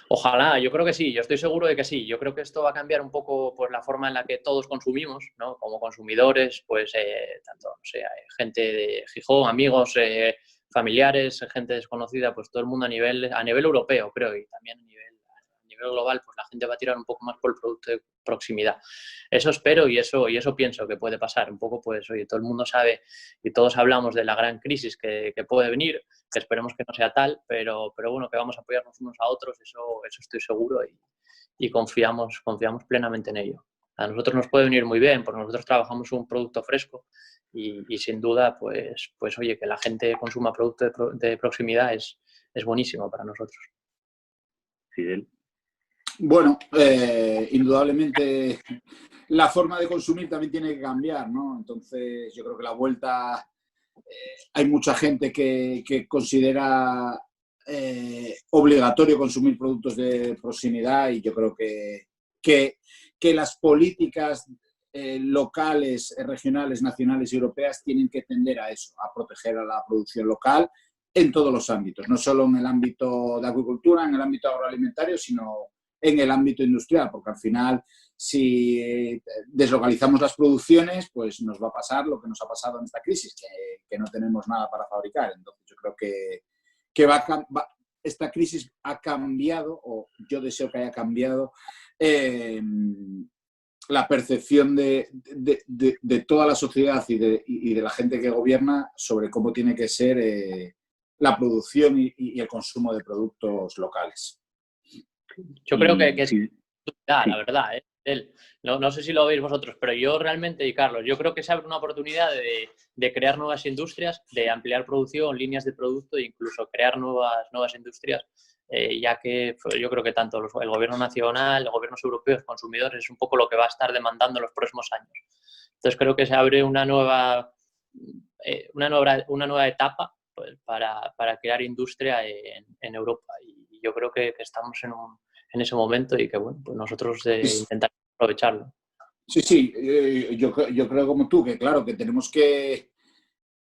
Ojalá, yo creo que sí, yo estoy seguro de que sí. Yo creo que esto va a cambiar un poco pues, la forma en la que todos consumimos, ¿no? Como consumidores, pues tanto, no sé, gente de Gijón, amigos, familiares, gente desconocida, pues todo el mundo a nivel europeo, creo, y también a nivel global, pues la gente va a tirar un poco más por el producto de proximidad. Eso espero y eso pienso que puede pasar. Un poco, pues, oye, todo el mundo sabe y todos hablamos de la gran crisis que puede venir, que esperemos que no sea tal, pero bueno, que vamos a apoyarnos unos a otros, eso estoy seguro y confiamos plenamente en ello. A nosotros nos puede venir muy bien, porque nosotros trabajamos un producto fresco y sin duda, pues oye, que la gente consuma producto de proximidad es buenísimo para nosotros. Fidel. Bueno, indudablemente la forma de consumir también tiene que cambiar, ¿no? Entonces yo creo que la vuelta, hay mucha gente que considera obligatorio consumir productos de proximidad y yo creo que las políticas locales, regionales, nacionales y europeas tienen que tender a eso, a proteger a la producción local en todos los ámbitos, no solo en el ámbito de acuicultura, en el ámbito agroalimentario, sino en el ámbito industrial, porque al final si deslocalizamos las producciones, pues nos va a pasar lo que nos ha pasado en esta crisis, que no tenemos nada para fabricar. Entonces yo creo que esta crisis ha cambiado, o yo deseo que haya cambiado, la percepción de toda la sociedad y de la gente que gobierna sobre cómo tiene que ser la producción y el consumo de productos locales. Yo creo que es la verdad, no sé si lo veis vosotros, pero yo realmente, y Carlos, yo creo que se abre una oportunidad de crear nuevas industrias, de ampliar producción, líneas de producto e incluso crear nuevas industrias, ya que yo creo que tanto el gobierno nacional, los gobiernos europeos, consumidores, es un poco lo que va a estar demandando en los próximos años. Entonces creo que se abre una nueva etapa pues, para crear industria en Europa y yo creo que estamos en ese momento y que bueno, pues nosotros intentar aprovecharlo. Sí, yo creo como tú, que claro, que tenemos que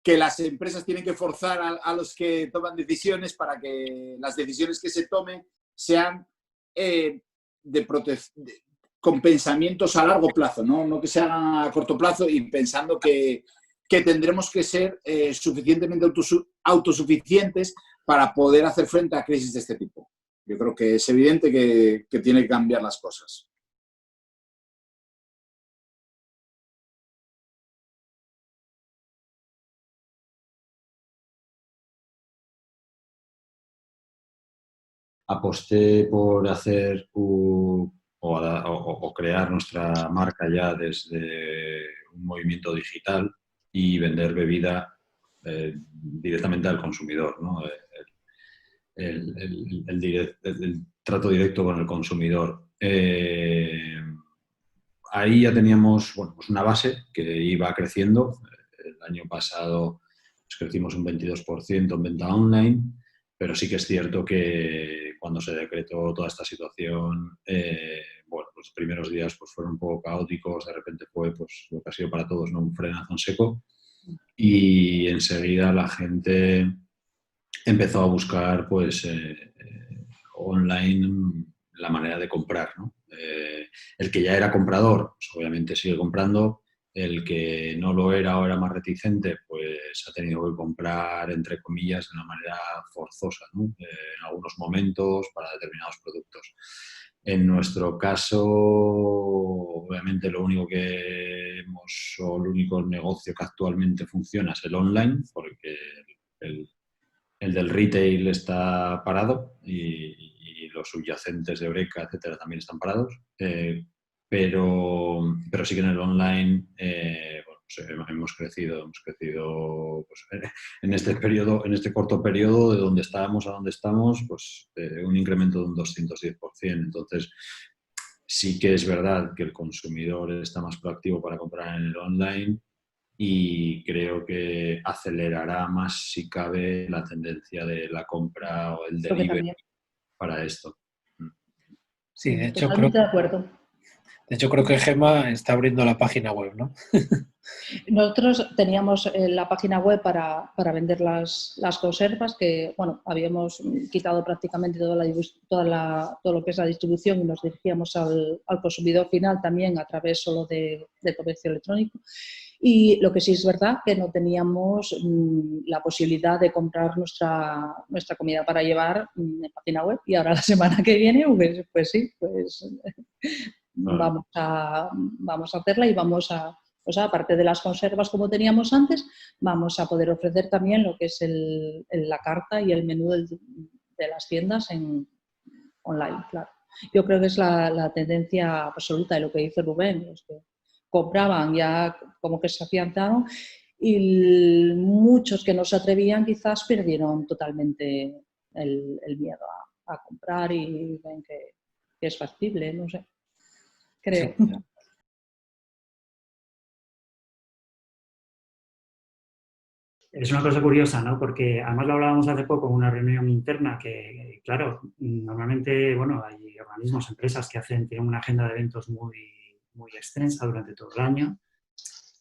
las empresas tienen que forzar a los que toman decisiones para que las decisiones que se tomen sean con pensamientos a largo plazo, no que se hagan a corto plazo y pensando que tendremos que ser suficientemente autosuficientes para poder hacer frente a crisis de este tipo. Yo creo que es evidente que tiene que cambiar las cosas. Aposté por hacer o crear nuestra marca ya desde un movimiento digital y vender bebida directamente al consumidor, ¿no? El trato directo con el consumidor. Ahí ya teníamos pues una base que iba creciendo. El año pasado pues, crecimos un 22% en venta online, pero sí que es cierto que cuando se decretó toda esta situación, los primeros días pues, fueron un poco caóticos, de repente fue pues, lo que ha sido para todos, ¿no? Un frenazo en seco y enseguida la gente empezó a buscar pues, online la manera de comprar, ¿no? El que ya era comprador, pues obviamente sigue comprando. El que no lo era o era más reticente, pues ha tenido que comprar, entre comillas, de una manera forzosa, ¿no? En algunos momentos para determinados productos. En nuestro caso, obviamente el único negocio que actualmente funciona es el online, porque el del retail está parado y los subyacentes de Eureka, etcétera, también están parados. Pero sí que en el online hemos crecido pues, en este periodo, en este corto periodo de donde estábamos a donde estamos, pues un incremento de un 210%. Entonces, sí que es verdad que el consumidor está más proactivo para comprar en el online y creo que acelerará más, si cabe, la tendencia de la compra o el delivery para esto. Sí, de hecho, totalmente de acuerdo. De hecho, creo que Gemma está abriendo la página web, ¿no? Nosotros teníamos la página web para vender las conservas, que bueno, habíamos quitado prácticamente todo lo que es la distribución y nos dirigíamos al consumidor final también a través solo del comercio electrónico. Y lo que sí es verdad que no teníamos la posibilidad de comprar nuestra comida para llevar en página web, y ahora la semana que viene, pues sí, vamos a hacerla y vamos a, o sea, aparte de las conservas como teníamos antes, vamos a poder ofrecer también lo que es la carta y el menú de las tiendas online, claro. Yo creo que es la tendencia absoluta de lo que dice Rubén, los que compraban ya como que se afianzaron, y muchos que no se atrevían quizás perdieron totalmente el miedo a comprar y ven que es factible, no sé, creo. Sí. Es una cosa curiosa, ¿no? Porque además lo hablábamos hace poco en una reunión interna que, claro, normalmente, bueno, hay organismos, empresas que tienen una agenda de eventos muy extensa durante todo el año,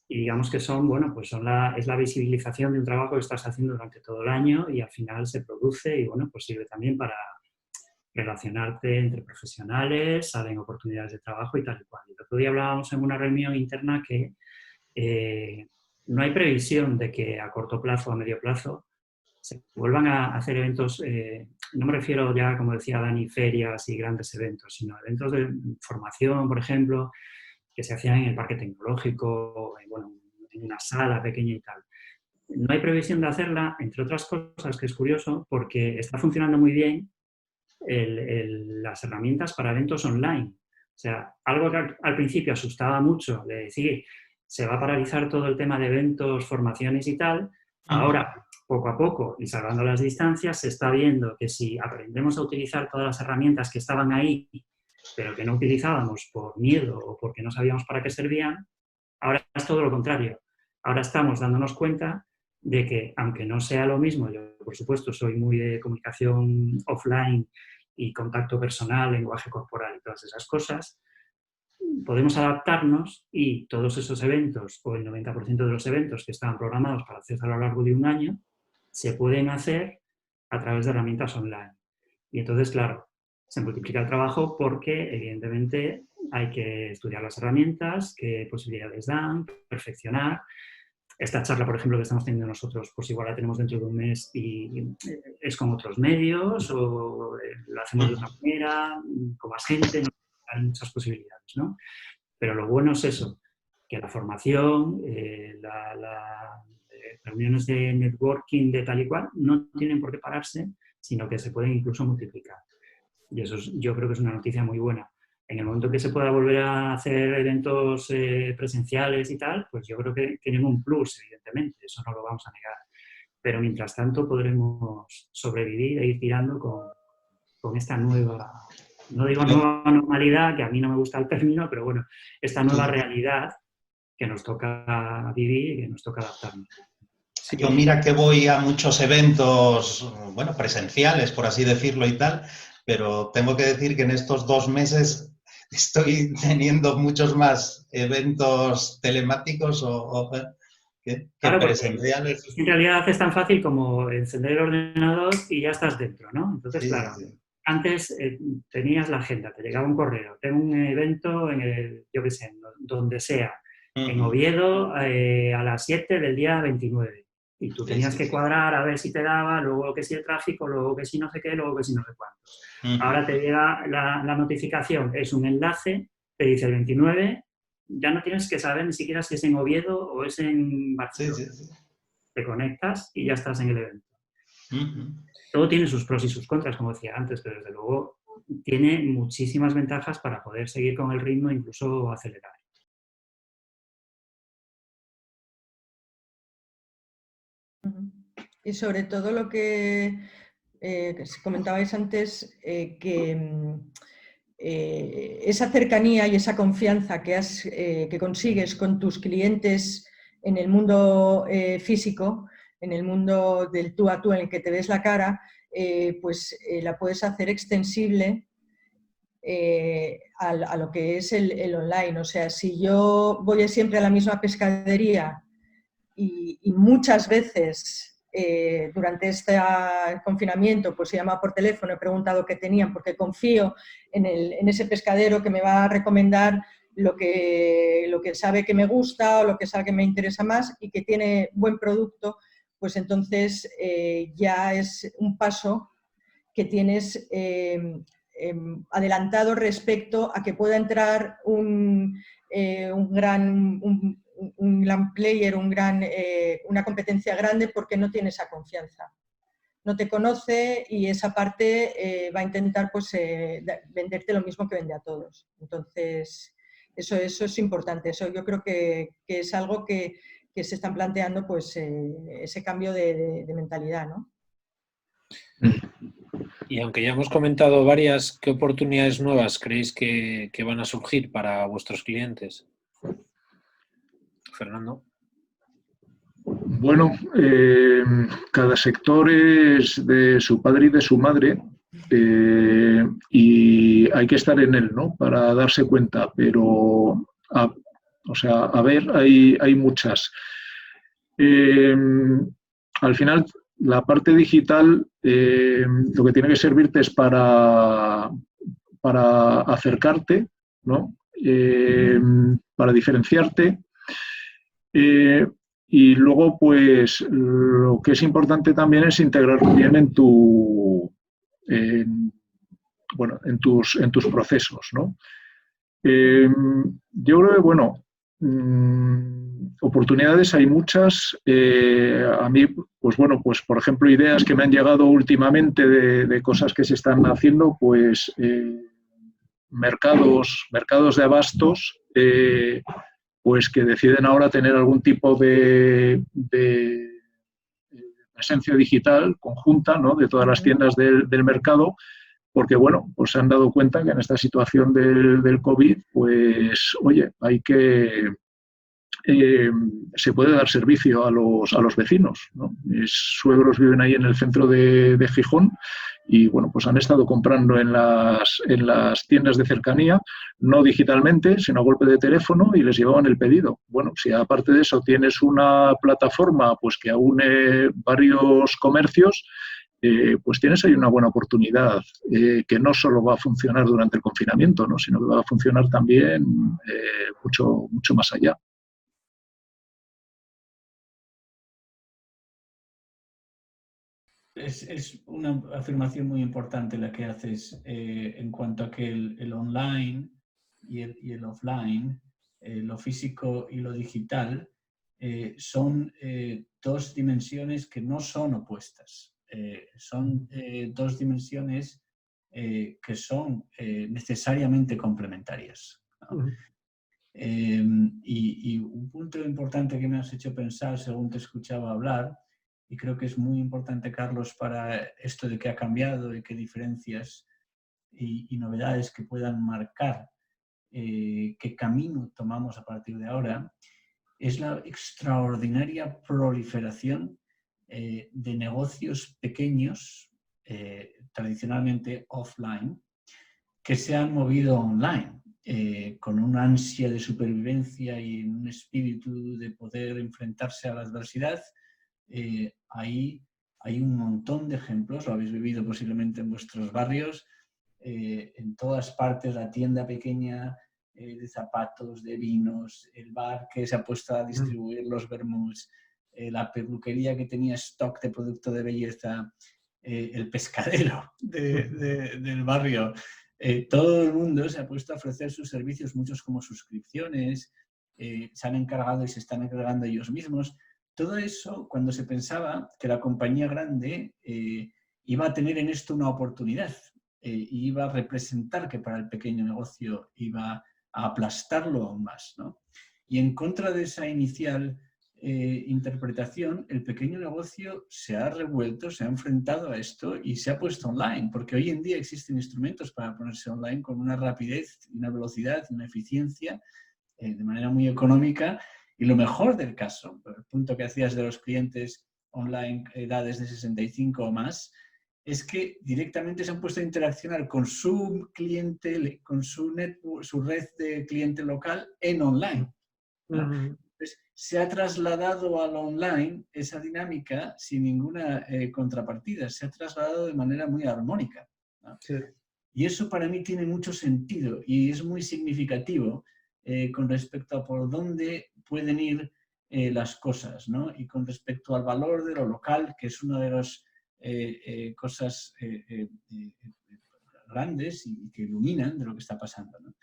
y digamos que son, bueno, pues es la visibilización de un trabajo que estás haciendo durante todo el año y al final se produce y, bueno, pues sirve también para relacionarte entre profesionales, salen oportunidades de trabajo y tal y cual. Y el otro día hablábamos en una reunión interna que no hay previsión de que a corto plazo o a medio plazo se vuelvan a hacer eventos, no me refiero ya, como decía Dani, ferias y grandes eventos, sino eventos de formación, por ejemplo, que se hacían en el parque tecnológico, bueno, en una sala pequeña y tal. No hay previsión de hacerla, entre otras cosas, que es curioso, porque está funcionando muy bien las herramientas para eventos online. O sea, algo que al principio asustaba mucho, de decir, se va a paralizar todo el tema de eventos, formaciones y tal. Ahora, poco a poco, y salvando las distancias, se está viendo que si aprendemos a utilizar todas las herramientas que estaban ahí, pero que no utilizábamos por miedo o porque no sabíamos para qué servían, ahora es todo lo contrario. Ahora estamos dándonos cuenta de que, aunque no sea lo mismo, yo por supuesto soy muy de comunicación offline y contacto personal, lenguaje corporal y todas esas cosas, podemos adaptarnos y todos esos eventos, o el 90% de los eventos que estaban programados para hacerse a lo largo de un año, se pueden hacer a través de herramientas online. Y entonces, claro, se multiplica el trabajo porque, evidentemente, hay que estudiar las herramientas, qué posibilidades dan, perfeccionar. Esta charla, por ejemplo, que estamos teniendo nosotros, pues igual la tenemos dentro de un mes y es con otros medios, o lo hacemos de otra manera, con más gente, ¿no? Hay muchas posibilidades, ¿no? Pero lo bueno es eso, que la formación, las reuniones de networking de tal y cual, no tienen por qué pararse, sino que se pueden incluso multiplicar. Y eso yo creo que es una noticia muy buena. En el momento que se pueda volver a hacer eventos presenciales y tal, pues yo creo que tienen un plus, evidentemente, eso no lo vamos a negar. Pero mientras tanto podremos sobrevivir e ir tirando con esta nueva, no digo nueva normalidad, que a mí no me gusta el término, pero bueno, esta nueva realidad que nos toca vivir y que nos toca adaptarnos. Sí, yo mira que voy a muchos eventos, bueno, presenciales, por así decirlo y tal, pero tengo que decir que en estos 2 meses estoy teniendo muchos más eventos telemáticos que claro, presenciales. En realidad es tan fácil como encender el ordenador y ya estás dentro, ¿no? Entonces, sí, claro, sí. Antes tenías la agenda, te llegaba un correo, tengo un evento en yo qué sé, donde sea, en Oviedo a las 7 del día 29. Y tú tenías que cuadrar a ver si te daba, luego que si el tráfico, luego que si no sé qué, luego que si no sé cuántos. Ahora te llega la notificación, es un enlace, te dice el 29, ya no tienes que saber ni siquiera si es en Oviedo o es en Barcelona. Sí. Te conectas y ya estás en el evento. Todo tiene sus pros y sus contras, como decía antes, pero desde luego tiene muchísimas ventajas para poder seguir con el ritmo e incluso acelerar. Y sobre todo lo que comentabais antes, que esa cercanía y esa confianza que consigues con tus clientes en el mundo físico, en el mundo del tú a tú en el que te ves la cara, pues la puedes hacer extensible a lo que es el online. O sea, si yo voy siempre a la misma pescadería y muchas veces durante este confinamiento pues he llamado por teléfono, he preguntado qué tenían porque confío en ese pescadero que me va a recomendar lo que sabe que me gusta o lo que sabe que me interesa más y que tiene buen producto, pues entonces ya es un paso que tienes adelantado respecto a que pueda entrar un gran player, una competencia grande, porque no tiene esa confianza. No te conoce y esa parte va a intentar pues, venderte lo mismo que vende a todos. Entonces, eso es importante. Eso yo creo que es algo que se están planteando, pues, ese cambio de mentalidad, ¿no? Y aunque ya hemos comentado varias, ¿qué oportunidades nuevas creéis que van a surgir para vuestros clientes? Fernando. Bueno, cada sector es de su padre y de su madre, y hay que estar en él, ¿no?, para darse cuenta, pero a ver, hay muchas. Al final, la parte digital lo que tiene que servirte es para acercarte, ¿no?, para diferenciarte. Y luego, pues, lo que es importante también es integrar bien en tus procesos, ¿no? Yo creo que, bueno, oportunidades hay muchas. A mí, pues bueno, pues por ejemplo, ideas que me han llegado últimamente de cosas que se están haciendo, pues mercados de abastos, pues que deciden ahora tener algún tipo de presencia digital conjunta, ¿no?, de todas las tiendas del mercado, porque, bueno, pues se han dado cuenta que en esta situación del COVID, pues, oye, se puede dar servicio a los vecinos, ¿no? Mis suegros viven ahí en el centro de Gijón y, bueno, pues han estado comprando en las tiendas de cercanía, no digitalmente, sino a golpe de teléfono, y les llevaban el pedido. Bueno, si aparte de eso tienes una plataforma pues que aúne varios comercios, pues tienes ahí una buena oportunidad que no solo va a funcionar durante el confinamiento, ¿no?, sino que va a funcionar también mucho, mucho más allá. Es una afirmación muy importante la que haces en cuanto a que el online y el offline, lo físico y lo digital, son dos dimensiones que no son opuestas. Son dos dimensiones que son necesariamente complementarias, ¿no? Y un punto importante que me has hecho pensar según te escuchaba hablar, y creo que es muy importante, Carlos, para esto de qué ha cambiado y qué diferencias y novedades que puedan marcar qué camino tomamos a partir de ahora, es la extraordinaria proliferación de negocios pequeños, tradicionalmente offline, que se han movido online, con una ansia de supervivencia y un espíritu de poder enfrentarse a la adversidad. Hay un montón de ejemplos, lo habéis vivido posiblemente en vuestros barrios, en todas partes, la tienda pequeña de zapatos, de vinos, el bar que se ha puesto a distribuir los vermuts, la peluquería que tenía stock de producto de belleza, el pescadero del barrio. Todo el mundo se ha puesto a ofrecer sus servicios, muchos como suscripciones, se han encargado y se están encargando ellos mismos. Todo eso, cuando se pensaba que la compañía grande iba a tener en esto una oportunidad, y iba a representar que para el pequeño negocio iba a aplastarlo aún más, ¿no? Y en contra de esa inicial interpretación, el pequeño negocio se ha revuelto, se ha enfrentado a esto y se ha puesto online, porque hoy en día existen instrumentos para ponerse online con una rapidez, una velocidad, una eficiencia, de manera muy económica. Y lo mejor del caso, el punto que hacías de los clientes online, edades de 65 o más, es que directamente se han puesto a interaccionar con su cliente, con su network, su red de cliente local en online, ¿no? Entonces, se ha trasladado al online esa dinámica sin ninguna contrapartida, se ha trasladado de manera muy armónica, ¿no? Sí. Y eso para mí tiene mucho sentido y es muy significativo con respecto a por dónde pueden ir las cosas, ¿no? Y con respecto al valor de lo local, que es una de las cosas grandes y que iluminan de lo que está pasando, ¿no?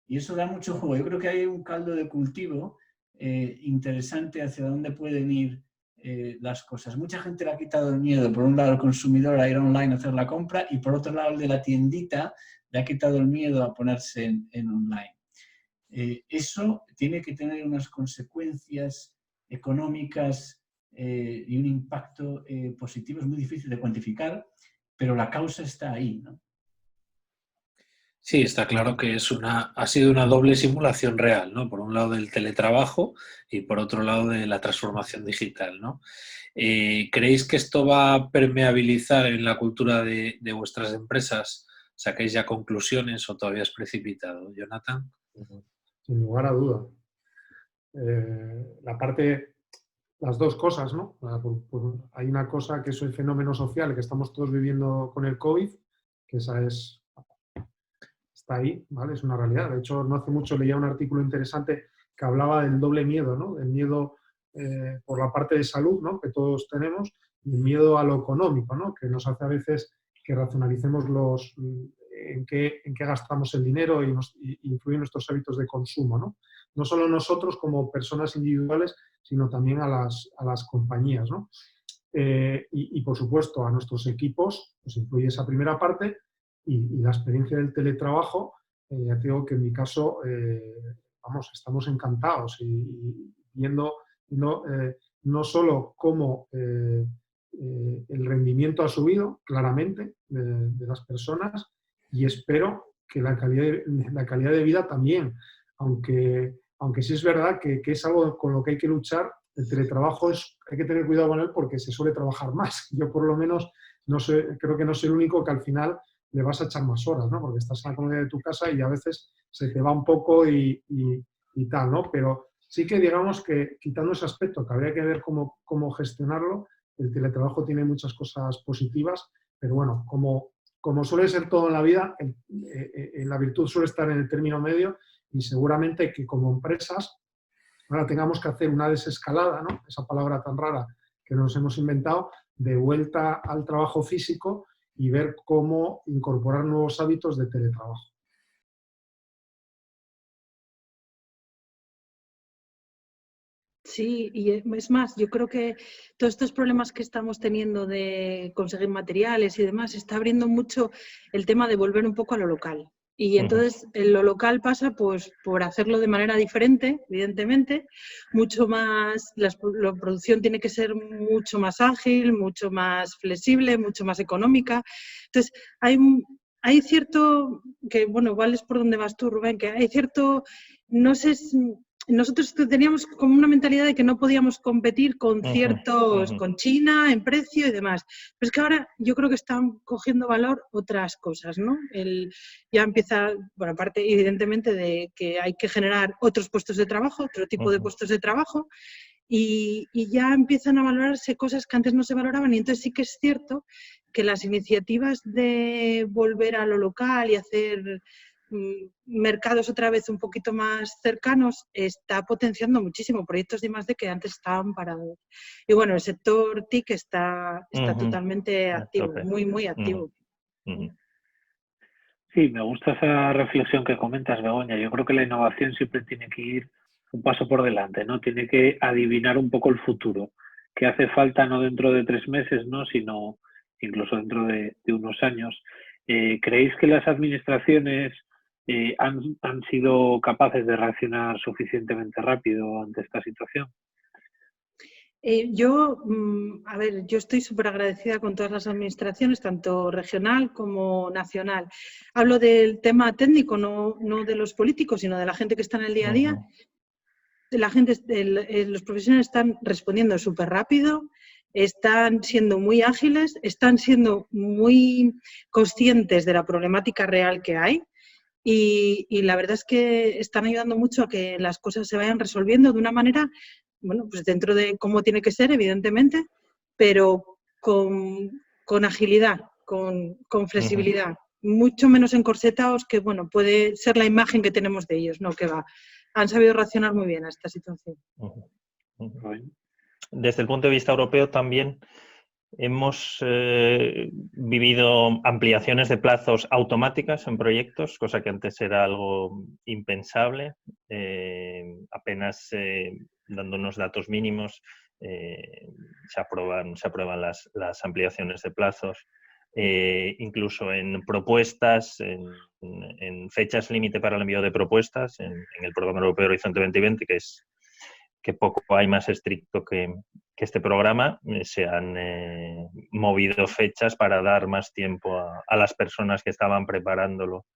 Y eso da mucho juego. Yo creo que hay un caldo de cultivo interesante hacia dónde pueden ir las cosas. Mucha gente le ha quitado el miedo, por un lado, al consumidor a ir online a hacer la compra y por otro lado, el de la tiendita le ha quitado el miedo a ponerse en online. Eso tiene que tener unas consecuencias económicas y un impacto positivo. Es muy difícil de cuantificar, pero la causa está ahí, ¿no? Sí, está claro que ha sido una doble simulación real, ¿no? Por un lado del teletrabajo y por otro lado de la transformación digital, ¿no? ¿Creéis que esto va a permeabilizar en la cultura de vuestras empresas? ¿Sacáis ya conclusiones o todavía es precipitado? ¿Jonathan? Sin lugar a duda. Las dos cosas, ¿no? Hay una cosa que es el fenómeno social que estamos todos viviendo con el COVID, que esa está ahí, ¿vale? Es una realidad. De hecho, no hace mucho leía un artículo interesante que hablaba del doble miedo, ¿no? Del miedo por la parte de salud, ¿no? Que todos tenemos, y el miedo a lo económico, ¿no? Que nos hace a veces que racionalicemos en qué gastamos el dinero y influyen nuestros hábitos de consumo, ¿no? No solo nosotros como personas individuales, sino también a las compañías, ¿no? Y por supuesto a nuestros equipos pues influye esa primera parte y la experiencia del teletrabajo, ya te digo que en mi caso, estamos encantados y viendo no solo cómo el rendimiento ha subido claramente de las personas, y espero que la calidad de vida también, aunque sí es verdad que es algo con lo que hay que luchar. El teletrabajo hay que tener cuidado con él porque se suele trabajar más. Yo por lo menos creo que no soy el único que al final le vas a echar más horas, ¿no? Porque estás en la comodidad de tu casa y a veces se te va un poco y tal, ¿no? Pero sí que digamos que quitando ese aspecto, que habría que ver cómo gestionarlo, el teletrabajo tiene muchas cosas positivas, pero bueno, como suele ser todo en la vida, la virtud suele estar en el término medio y seguramente que como empresas ahora tengamos que hacer una desescalada, ¿no? Esa palabra tan rara que nos hemos inventado, de vuelta al trabajo físico y ver cómo incorporar nuevos hábitos de teletrabajo. Sí, y es más, yo creo que todos estos problemas que estamos teniendo de conseguir materiales y demás, está abriendo mucho el tema de volver un poco a lo local. Y entonces lo local pasa pues por hacerlo de manera diferente, evidentemente, mucho más, la producción tiene que ser mucho más ágil, mucho más flexible, mucho más económica. Entonces hay cierto, que bueno, igual es por donde vas tú, Rubén, que hay cierto, no sé, nosotros teníamos como una mentalidad de que no podíamos competir con con China en precio y demás. Pero es que ahora yo creo que están cogiendo valor otras cosas, ¿no? Ya empieza, bueno, aparte evidentemente de que hay que generar otros puestos de trabajo, otro tipo de puestos de trabajo, y ya empiezan a valorarse cosas que antes no se valoraban. Y entonces sí que es cierto que las iniciativas de volver a lo local y hacer mercados otra vez un poquito más cercanos está potenciando muchísimo proyectos de I+D que antes estaban parados. Y bueno, el sector TIC está totalmente activo, muy, muy activo. Sí, me gusta esa reflexión que comentas, Begoña. Yo creo que la innovación siempre tiene que ir un paso por delante, ¿no? Tiene que adivinar un poco el futuro, que hace falta no dentro de 3 meses, ¿no? Sino incluso dentro de unos años. ¿Creéis que las administraciones han sido capaces de reaccionar suficientemente rápido ante esta situación? Yo estoy súper agradecida con todas las administraciones, tanto regional como nacional. Hablo del tema técnico, no de los políticos, sino de la gente que está en el día a día. La gente, los profesionales están respondiendo súper rápido. están siendo muy ágiles, están siendo muy conscientes de la problemática real que hay y la verdad es que están ayudando mucho a que las cosas se vayan resolviendo de una manera, bueno, pues dentro de cómo tiene que ser, evidentemente, pero con agilidad, con flexibilidad, mucho menos encorsetados que, bueno, puede ser la imagen que tenemos de ellos, no, que va. Han sabido reaccionar muy bien a esta situación. Desde el punto de vista europeo también hemos vivido ampliaciones de plazos automáticas en proyectos, cosa que antes era algo impensable. Apenas dando unos datos mínimos se aprueban las ampliaciones de plazos. Incluso en propuestas, en fechas límite para el envío de propuestas, en el Programa Europeo Horizonte 2020, que poco hay más estricto que este programa, se han movido fechas para dar más tiempo a las personas que estaban preparándolo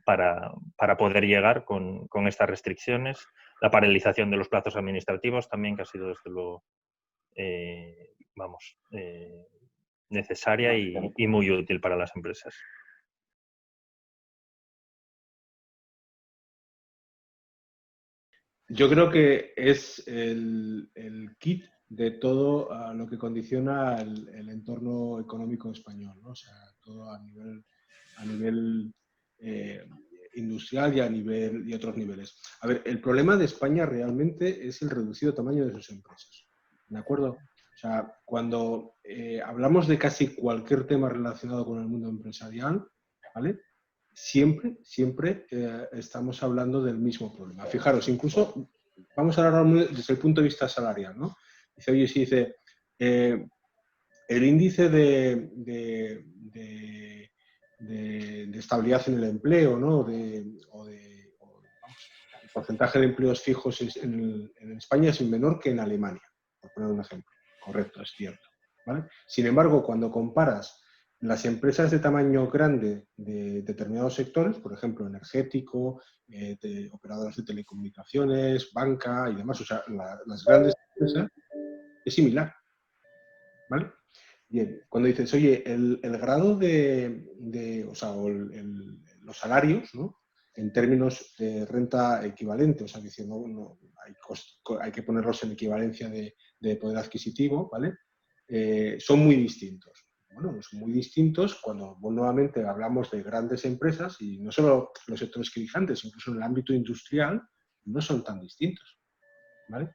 para poder llegar con estas restricciones. La paralización de los plazos administrativos también, que ha sido desde luego necesaria y muy útil para las empresas. Yo creo que es el kit de todo lo que condiciona el entorno económico español, ¿no? O sea, todo a nivel industrial y otros niveles. A ver, el problema de España realmente es el reducido tamaño de sus empresas, ¿de acuerdo? O sea, cuando hablamos de casi cualquier tema relacionado con el mundo empresarial, ¿vale? Siempre estamos hablando del mismo problema. Fijaros, incluso vamos a hablar desde el punto de vista salarial, ¿no? Dice, oye, sí, dice, el índice de estabilidad en el empleo, ¿no? El porcentaje de empleos fijos en España es menor que en Alemania, por poner un ejemplo. Correcto, es cierto, ¿vale? Sin embargo, cuando comparas las empresas de tamaño grande de determinados sectores, por ejemplo, energético, de operadoras de telecomunicaciones, banca y demás, o sea, las grandes empresas, es similar, ¿vale? Bien, cuando dices, oye, el grado los salarios, ¿no? En términos de renta equivalente, o sea, que no hay que ponerlos en equivalencia de poder adquisitivo, ¿vale? Son muy distintos. Bueno, son muy distintos cuando nuevamente hablamos de grandes empresas y no solo los sectores que dije antes, incluso en el ámbito industrial no son tan distintos, ¿vale?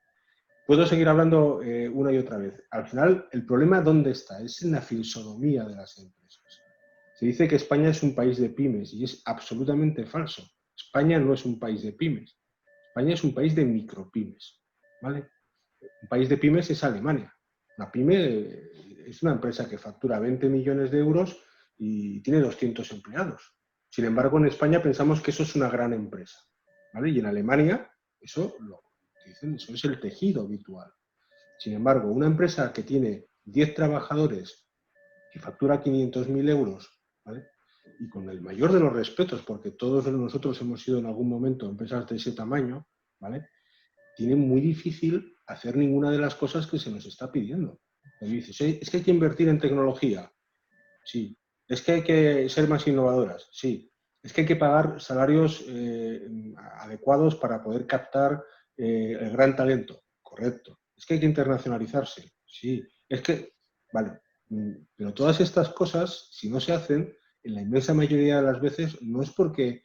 Puedo seguir hablando una y otra vez. Al final, el problema ¿dónde está? Es en la fisonomía de las empresas. Se dice que España es un país de pymes y es absolutamente falso. España no es un país de pymes. España es un país de micropymes, ¿vale? Un país de pymes es Alemania. Una pyme es una empresa que factura 20 millones de euros y tiene 200 empleados. Sin embargo, en España pensamos que eso es una gran empresa, ¿vale? Y en Alemania eso es el tejido habitual. Sin embargo, una empresa que tiene 10 trabajadores y factura 500.000 euros, ¿vale? Y con el mayor de los respetos, porque todos nosotros hemos sido en algún momento empresas de ese tamaño, ¿vale? Tiene muy difícil hacer ninguna de las cosas que se nos está pidiendo. Me dices, es que hay que invertir en tecnología. Sí. Es que hay que ser más innovadoras. Sí. Es que hay que pagar salarios adecuados para poder captar el gran talento. Correcto. Es que hay que internacionalizarse. Sí. Es que, vale. Pero todas estas cosas, si no se hacen, en la inmensa mayoría de las veces no es porque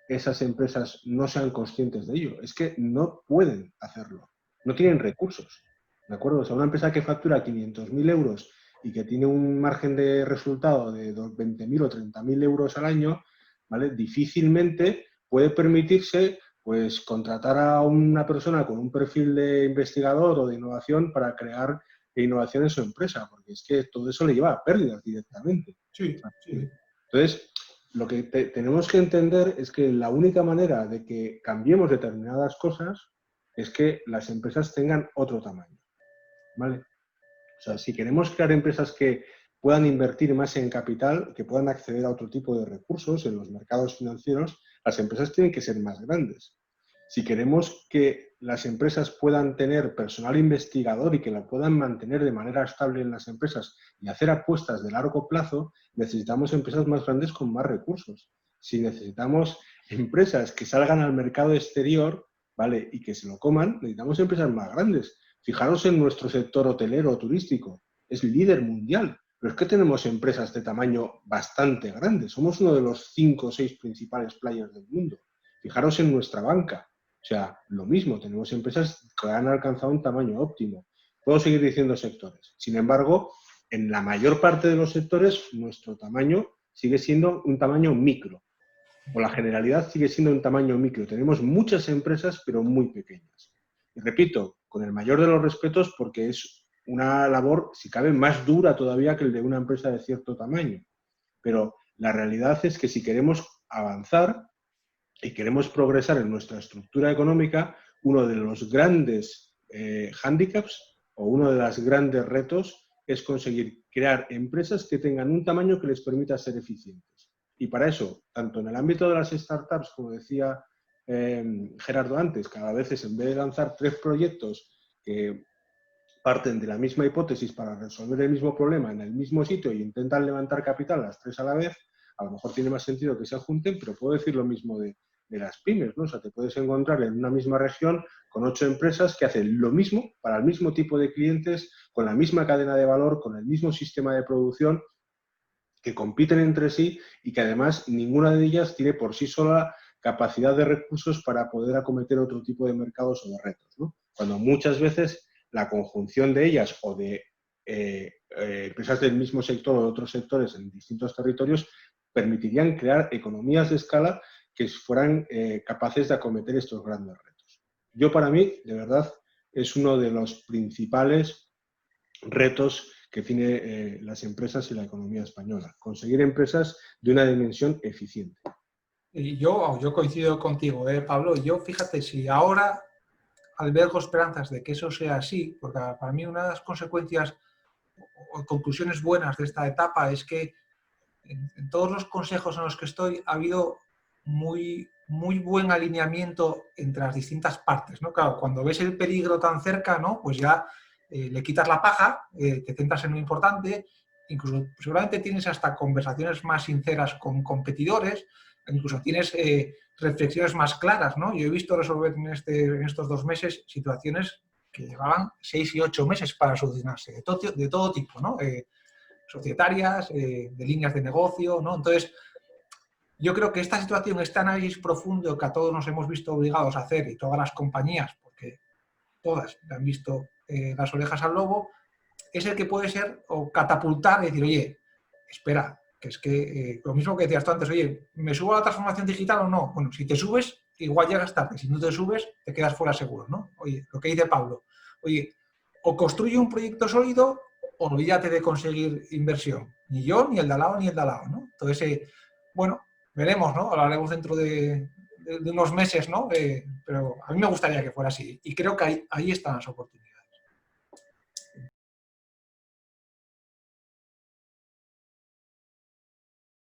esas empresas no sean conscientes de ello, es que no pueden hacerlo, no tienen recursos, ¿de acuerdo? O sea, una empresa que factura 500.000 euros y que tiene un margen de resultado de 20.000 o 30.000 euros al año, ¿vale? Difícilmente puede permitirse pues contratar a una persona con un perfil de investigador o de innovación para crear innovación en su empresa, porque es que todo eso le lleva a pérdidas directamente. Sí, sí. Entonces, lo que tenemos que entender es que la única manera de que cambiemos determinadas cosas es que las empresas tengan otro tamaño, ¿vale? O sea, si queremos crear empresas que puedan invertir más en capital, que puedan acceder a otro tipo de recursos en los mercados financieros, las empresas tienen que ser más grandes. Si queremos que las empresas puedan tener personal investigador y que lo puedan mantener de manera estable en las empresas y hacer apuestas de largo plazo, necesitamos empresas más grandes con más recursos. Si necesitamos empresas que salgan al mercado exterior, ¿vale?, y que se lo coman, necesitamos empresas más grandes. Fijaros en nuestro sector hotelero o turístico, es líder mundial, pero es que tenemos empresas de tamaño bastante grande, somos uno de los 5 o 6 principales players del mundo. Fijaros en nuestra banca, o sea, lo mismo, tenemos empresas que han alcanzado un tamaño óptimo. Puedo seguir diciendo sectores. Sin embargo, en la mayor parte de los sectores, nuestro tamaño sigue siendo un tamaño micro, o la generalidad sigue siendo un tamaño micro. Tenemos muchas empresas, pero muy pequeñas. Y repito, con el mayor de los respetos, porque es una labor, si cabe, más dura todavía que el de una empresa de cierto tamaño. Pero la realidad es que si queremos avanzar y queremos progresar en nuestra estructura económica, uno de los grandes hándicaps o uno de los grandes retos es conseguir crear empresas que tengan un tamaño que les permita ser eficientes. Y para eso, tanto en el ámbito de las startups, como decía Gerardo antes, cada vez en vez de lanzar 3 proyectos que parten de la misma hipótesis para resolver el mismo problema en el mismo sitio y intentan levantar capital las 3 a la vez, a lo mejor tiene más sentido que se junten, pero puedo decir lo mismo de las pymes, ¿no? O sea, te puedes encontrar en una misma región con 8 empresas que hacen lo mismo para el mismo tipo de clientes, con la misma cadena de valor, con el mismo sistema de producción, que compiten entre sí y que además ninguna de ellas tiene por sí sola capacidad de recursos para poder acometer otro tipo de mercados o de retos, ¿no? Cuando muchas veces la conjunción de ellas o de empresas del mismo sector o de otros sectores en distintos territorios permitirían crear economías de escala que fueran capaces de acometer estos grandes retos. Yo, para mí, de verdad, es uno de los principales retos que tiene las empresas y la economía española. Conseguir empresas de una dimensión eficiente. Y yo coincido contigo, Pablo. Yo, fíjate, si ahora albergo esperanzas de que eso sea así, porque para mí una de las consecuencias o conclusiones buenas de esta etapa es que en todos los consejos en los que estoy ha habido muy buen alineamiento entre las distintas partes, ¿no? Claro, cuando ves el peligro tan cerca, ¿no?, pues ya le quitas la paja, te centras en lo importante, incluso seguramente tienes hasta conversaciones más sinceras con competidores, incluso tienes reflexiones más claras, ¿no? Yo he visto resolver en estos 2 meses situaciones que llevaban 6 y 8 meses para solucionarse, de todo tipo, ¿no? Societarias, de líneas de negocio, ¿no? Entonces, yo creo que esta situación, este análisis profundo que a todos nos hemos visto obligados a hacer, y todas las compañías, porque todas le han visto las orejas al lobo, es el que puede ser o catapultar y decir, oye, espera, que es que lo mismo que decías tú antes, oye, ¿me subo a la transformación digital o no? Bueno, si te subes, igual llegas tarde, si no te subes, te quedas fuera seguro, ¿no? Oye, lo que dice Pablo, oye, o construye un proyecto sólido o olvídate de conseguir inversión. Ni yo, ni el de al lado, ni el de al lado, ¿no? Entonces, bueno, veremos, ¿no? Hablaremos dentro de unos meses, ¿no? Pero a mí me gustaría que fuera así y creo que ahí están las oportunidades.